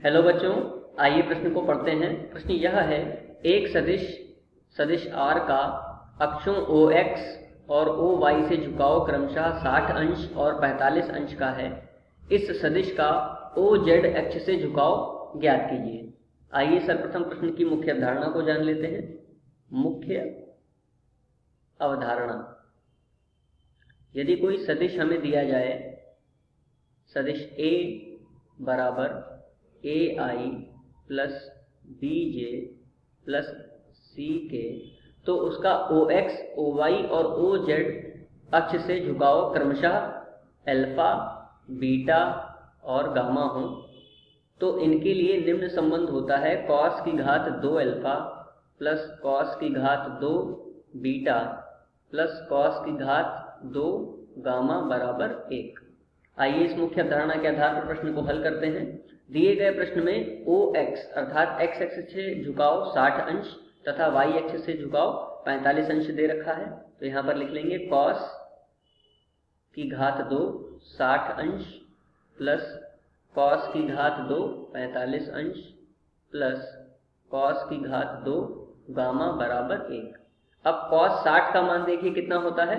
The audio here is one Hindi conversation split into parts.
हेलो बच्चों, आइए प्रश्न को पढ़ते हैं। प्रश्न यह है, एक सदिश R का अक्षों OX और OY से झुकाव क्रमशः 60 अंश और 45 अंश का है। इस सदिश का OZ अक्ष से झुकाव ज्ञात कीजिए। आइए सर्वप्रथम प्रश्न की मुख्य अवधारणा को जान लेते हैं। मुख्य अवधारणा, यदि कोई सदिश हमें दिया जाए, सदिश A बराबर AI plus BJ plus CK, तो उसका OX, OY और OZ अक्ष से झुकाव क्रमशः अल्फा, बीटा और गामा हो, तो इनके लिए निम्न संबंध होता है cos की घात 2 अल्फा प्लस cos की घात 2 बीटा प्लस cos की घात 2 गामा बराबर 1। आइए इस मुख्य अवधारणा के आधार पर प्रश्न को हल करते हैं। दिए गए प्रश्न में OX अर्थात x एक्सिस से झुकाव 60 अंश तथा y एक्सिस से झुकाव 45 अंश दे रखा है। तो यहाँ पर लिख लेंगे cos की घात 2 60 अंश प्लस cos की घात 2 45 अंश प्लस cos की घात 2 गामा बराबर 1। अब cos 60 का मान देखिए कितना होता है,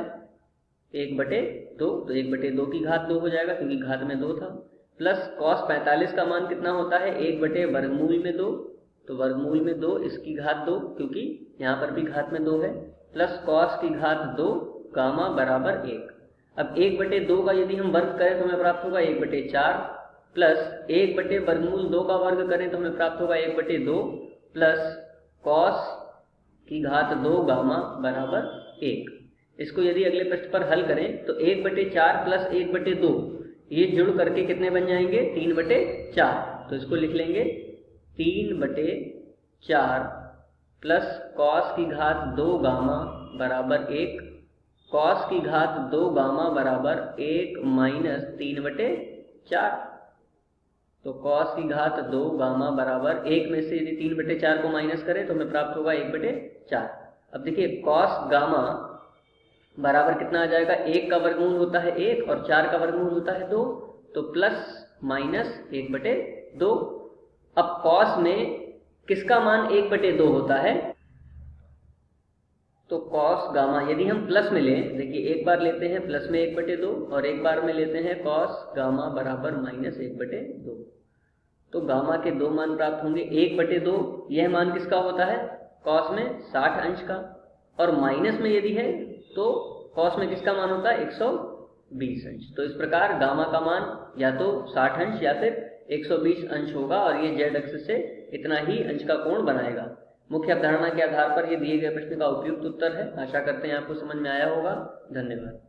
1/2, तो 1/2 की घात 2 हो जाएगा क्योंकि घात में 2 था, प्लस cos 45 का मान कितना होता है, 1/वर्गमूल में 2, तो वर्गमूल में 2 इसकी घात 2 क्योंकि यहाँ पर भी घात में 2 है, प्लस cos की घात 2 गामा बराबर 1। अब 1/2 का यदि हम वर्ग करें तो हमें प्राप्त होगा 1/4, प्लस 1/वर्गमूल 2 का वर्ग करें तो हमें प्राप्त होगा 1/2 प्लस cos की घात 2 गामा बराबर 1। इसको यदि अगले पृष्ठ पर हल करें तो 1/4 प्लस 1/2 ये जुड़ करके कितने बन जाएंगे, 3/4। तो इसको लिख लेंगे 3/4 प्लस cos की घात 2 गामा बराबर 1, cos की घात 2 गामा बराबर 1 माइनस 3/4। तो cos की घात 2 गामा बराबर 1 में से यदि 3/4 को माइनस करें तो हमें प्राप्त होगा 1/4। अब देखिए cos गामा बराबर कितना आ जाएगा, 1 का वर्गमूल होता है 1 और 4 का वर्गमूल होता है 2, तो प्लस माइनस 1/2। अब cos में किसका मान 1/2 होता है, तो cos गामा यदि हम प्लस में लें, देखिए एक बार लेते हैं प्लस में 1/2 और एक बार में लेते हैं cos गामा बराबर माइनस 1/2, तो गामा के 2 मान प्राप्त होंगे। 1/2 यह मान किसका होता है, cos में 60 अंश का, और माइनस में यदि है तो cos में किसका मान होता है, 120 अंश। तो इस प्रकार गामा का मान या तो 60 अंश या फिर 120 अंश होगा और ये z अक्ष से इतना ही अंश का कोण बनाएगा। मुख्य अवधारणा के आधार पर ये दिए गए प्रश्न का उपयुक्त उत्तर है। आशा करते हैं आपको समझ में आया होगा। धन्यवाद।